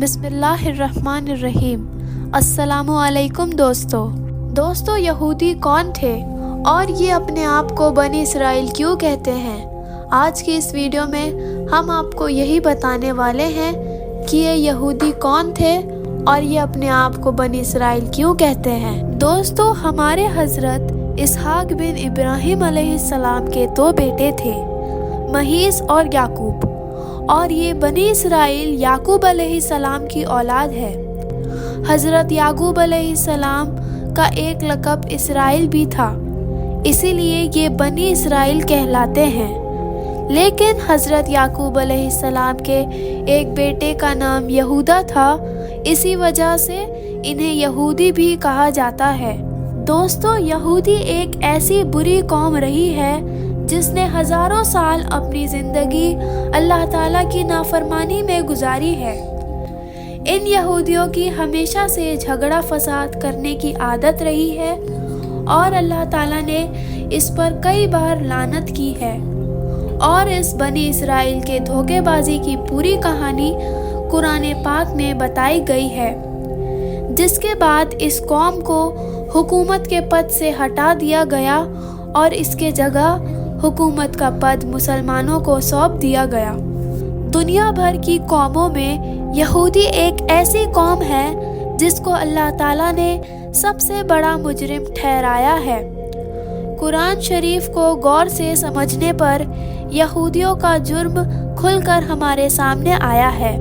बिस्मिल्लाहिर्रहमानिर्रहीम। अस्सलामु अलैकुम दोस्तों, यहूदी कौन थे और ये अपने आप को बनी इसराइल क्यों कहते हैं? आज की इस वीडियो में हम आपको यही बताने वाले हैं कि ये यहूदी कौन थे और ये अपने आप को बनी इसराइल क्यों कहते हैं। दोस्तों, हमारे हज़रत इसहाक बिन इब्राहिम अलैहिस्सलाम के दो बेटे थे, महीस और याकूब, और ये बनी इसराइल याकूब अलैहिस्सलाम की औलाद है। हज़रत याकूब अलैहिस्सलाम का एक लक़ब इसराइल भी था, इसीलिए ये बनी इसराइल कहलाते हैं। लेकिन हज़रत याकूब अलैहिस्सलाम के एक बेटे का नाम यहूदा था, इसी वजह से इन्हें यहूदी भी कहा जाता है। दोस्तों, यहूदी एक ऐसी बुरी कौम रही है जिसने हज़ारों साल अपनी ज़िंदगी अल्लाह ताला की नाफरमानी में गुजारी है। इन यहूदियों की हमेशा से झगड़ा फसाद करने की आदत रही है और अल्लाह ताला ने इस पर कई बार लानत की है। और इस बनी इसराइल के धोखेबाजी की पूरी कहानी कुरान पाक में बताई गई है, जिसके बाद इस कौम को हुकूमत के पद से हटा दिया गया और इसके जगह हुकूमत का पद मुसलमानों को सौंप दिया गया। दुनिया भर की कौमों में यहूदी एक ऐसी कौम है जिसको अल्लाह ताला ने सबसे बड़ा मुजरिम ठहराया है। कुरान शरीफ को गौर से समझने पर यहूदियों का जुर्म खुलकर हमारे सामने आया है।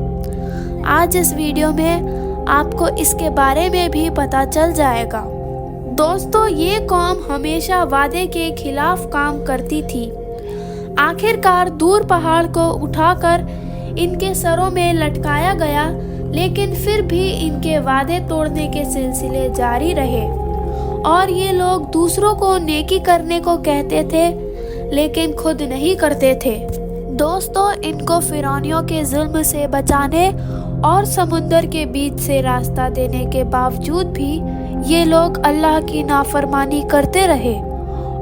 आज इस वीडियो में आपको इसके बारे में भी पता चल जाएगा। दोस्तों, ये कौम हमेशा वादे के खिलाफ काम करती थी। आखिरकार दूर पहाड़ को उठाकर इनके सरों में लटकाया गया, लेकिन फिर भी इनके वादे तोड़ने के सिलसिले जारी रहे और ये लोग दूसरों को नेकी करने को कहते थे, लेकिन खुद नहीं करते थे। दोस्तों, इनको फिरौनियों के जुल्म से बचाने और समुंदर के बीच से रास्ता देने के बावजूद भी ये लोग अल्लाह की नाफरमानी करते रहे।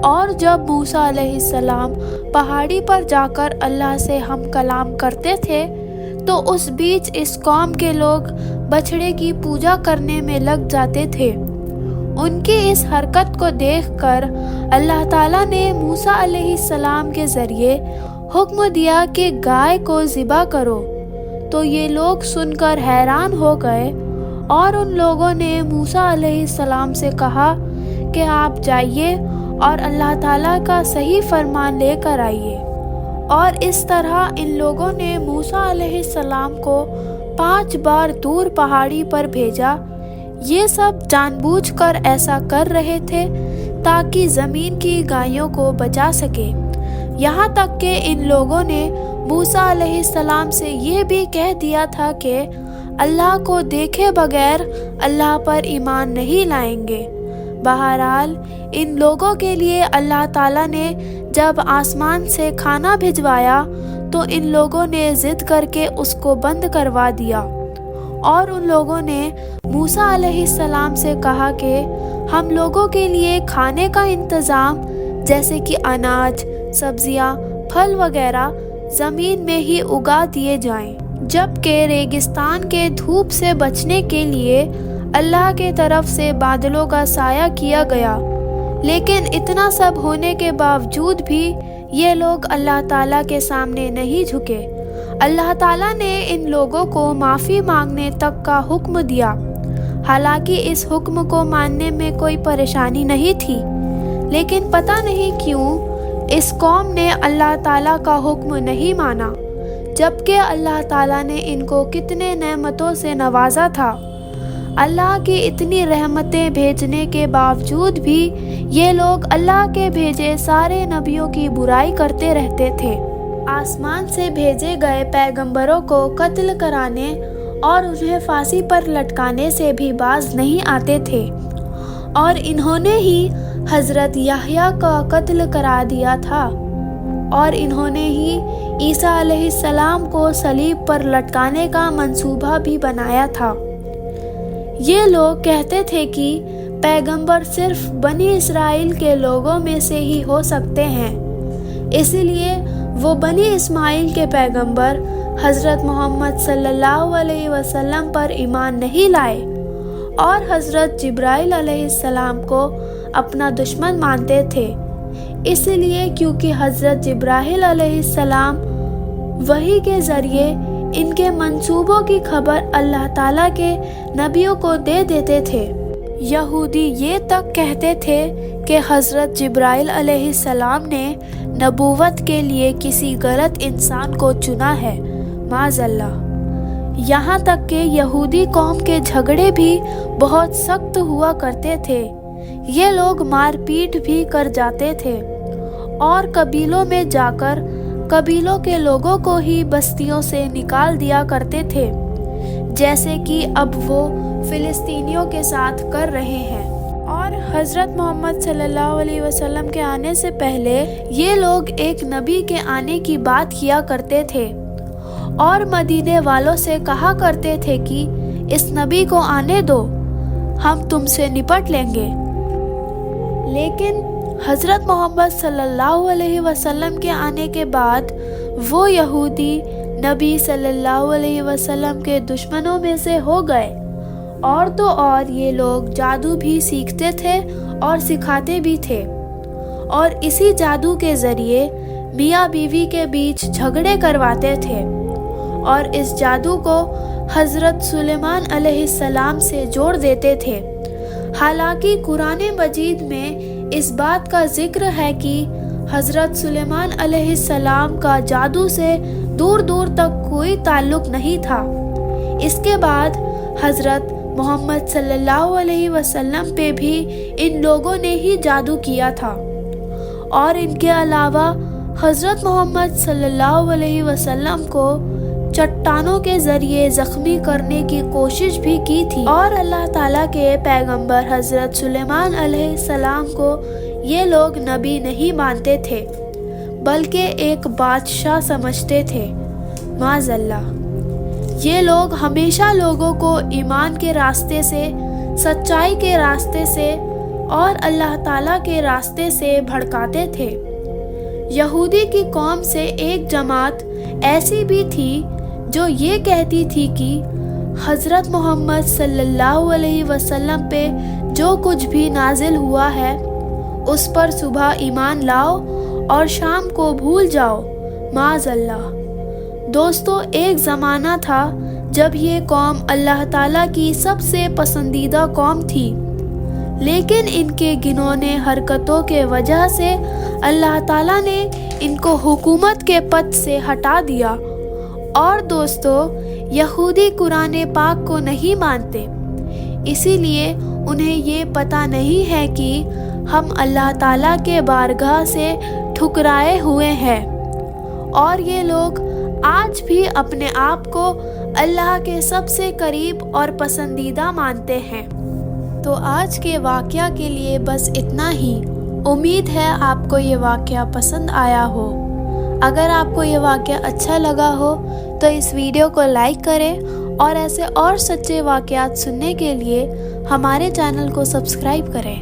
और जब मूसा अलैहिस्सलाम पहाड़ी पर जाकर अल्लाह से हम कलाम करते थे, तो उस बीच इस कौम के लोग बछड़े की पूजा करने में लग जाते थे। उनकी इस हरकत को देखकर अल्लाह ताला ने मूसा अलैहिस्सलाम के ज़रिए हुक्म दिया कि गाय को ज़िबा करो। तो ये लोग सुनकर हैरान हो गए और उन लोगों ने मूसा अलैहिस्सलाम से कहा कि आप जाइए और अल्लाह ताला का सही फरमान लेकर आइए। और इस तरह इन लोगों ने मूसा अलैहिस्सलाम को 5 बार दूर पहाड़ी पर भेजा। ये सब जानबूझकर ऐसा कर रहे थे ताकि ज़मीन की गायों को बचा सके। यहाँ तक कि इन लोगों ने मूसा अलैहिस्सलाम से ये भी कह दिया था कि अल्लाह को देखे बगैर अल्लाह पर ईमान नहीं लाएंगे। बहरहाल इन लोगों के लिए अल्लाह ताला ने जब आसमान से खाना भिजवाया तो इन लोगों ने ज़िद करके उसको बंद करवा दिया और उन लोगों ने मूसा अलैहिस्सलाम से कहा कि हम लोगों के लिए खाने का इंतज़ाम जैसे कि अनाज, सब्जियां, फल वगैरह ज़मीन में ही उगा दिए जाएं। जबकि रेगिस्तान के धूप से बचने के लिए अल्लाह के तरफ से बादलों का साया किया गया। लेकिन इतना सब होने के बावजूद भी ये लोग अल्लाह ताला के सामने नहीं झुके। अल्लाह ताला ने इन लोगों को माफ़ी मांगने तक का हुक्म दिया। हालांकि इस हुक्म को मानने में कोई परेशानी नहीं थी, लेकिन पता नहीं क्यों इस कौम ने अल्लाह ताला का हुक्म नहीं माना, जबकि अल्लाह ताला ने इनको कितने नेमतों से नवाजा था। अल्लाह की इतनी रहमतें भेजने के बावजूद भी ये लोग अल्लाह के भेजे सारे नबियों की बुराई करते रहते थे। आसमान से भेजे गए पैगंबरों को कत्ल कराने और उन्हें फांसी पर लटकाने से भी बाज नहीं आते थे। और इन्होंने ही हज़रत याह्या का कत्ल करा दिया था और इन्होंने ही ईसा अलैहिस्सलाम को सलीब पर लटकाने का मंसूबा भी बनाया था। ये लोग कहते थे कि पैगंबर सिर्फ बनी इसराइल के लोगों में से ही हो सकते हैं, इसलिए वो बनी इस्माइल के पैगंबर حضرت محمد صلی اللہ علیہ وسلم پر ایمان نہیں لائے اور حضرت جبرائیل علیہ السلام کو اپنا دشمن مانتے تھے، اس لیے کیونکہ حضرت جبرائیل علیہ السلام وحی کے ذریعے ان کے منصوبوں کی خبر اللہ تعالیٰ کے نبیوں کو دے دیتے تھے۔ یہودی یہ تک کہتے تھے کہ حضرت جبرائیل علیہ السلام نے نبوت کے لیے کسی غلط انسان کو چنا ہے، معاذ اللہ۔ یہاں تک کہ یہودی قوم کے جھگڑے بھی بہت سخت ہوا کرتے تھے، یہ لوگ مار پیٹ بھی کر جاتے تھے اور قبیلوں میں جا کر قبیلوں کے لوگوں کو ہی بستیوں سے نکال دیا کرتے تھے، جیسے کہ اب وہ فلسطینیوں کے ساتھ کر رہے ہیں۔ اور حضرت محمد صلی اللہ علیہ وسلم کے آنے سے پہلے یہ لوگ ایک نبی کے آنے کی بات کیا کرتے تھے اور مدینے والوں سے کہا کرتے تھے کہ اس نبی کو آنے دو، ہم تم سے نپٹ لیں گے۔ لیکن حضرت محمد صلی اللہ علیہ وسلم کے آنے کے بعد وہ یہودی نبی صلی اللہ علیہ وسلم کے دشمنوں میں سے ہو گئے، اور تو اور یہ لوگ جادو بھی سیکھتے تھے اور سکھاتے بھی تھے، اور اسی جادو کے ذریعے میاں بیوی کے بیچ جھگڑے کرواتے تھے، اور اس جادو کو حضرت سلیمان علیہ السلام سے جوڑ دیتے تھے۔ حالانکہ قرآن مجید میں اس بات کا ذکر ہے کہ حضرت سلیمان علیہ السلام کا جادو سے دور دور تک کوئی تعلق نہیں تھا۔ اس کے بعد حضرت محمد صلی اللہ علیہ وسلم پہ بھی ان لوگوں نے ہی جادو کیا تھا، اور ان کے علاوہ حضرت محمد صلی اللہ علیہ وسلم کو چٹانوں کے ذریعے زخمی کرنے کی کوشش بھی کی تھی، اور اللہ تعالیٰ کے پیغمبر حضرت سلیمان علیہ السلام کو یہ لوگ نبی نہیں مانتے تھے بلکہ ایک بادشاہ سمجھتے تھے، معاذ اللہ۔ یہ لوگ ہمیشہ لوگوں کو ایمان کے راستے سے، سچائی کے راستے سے اور اللہ تعالیٰ کے راستے سے بھڑکاتے تھے۔ یہودی کی قوم سے ایک جماعت ایسی بھی تھی جو یہ کہتی تھی کہ حضرت محمد صلی اللہ علیہ وسلم پہ جو کچھ بھی نازل ہوا ہے اس پر صبح ایمان لاؤ اور شام کو بھول جاؤ، معاذ اللہ۔ دوستو، ایک زمانہ تھا جب یہ قوم اللہ تعالیٰ کی سب سے پسندیدہ قوم تھی، لیکن ان کے گنونے حرکتوں کے وجہ سے اللہ تعالیٰ نے ان کو حکومت کے پد سے ہٹا دیا۔ اور دوستو، یہودی قرآن پاک کو نہیں مانتے، اسی لیے انہیں یہ پتہ نہیں ہے کہ ہم اللہ تعالیٰ کے بارگاہ سے ٹھکرائے ہوئے ہیں، اور یہ لوگ آج بھی اپنے آپ کو اللہ کے سب سے قریب اور پسندیدہ مانتے ہیں۔ تو آج کے واقعہ کے لیے بس اتنا ہی۔ امید ہے آپ کو یہ واقعہ پسند آیا ہو۔ اگر آپ کو یہ واقعہ اچھا لگا ہو تو اس ویڈیو کو لائک کریں، اور ایسے اور سچے واقعات سننے کے لیے ہمارے چینل کو سبسکرائب کریں۔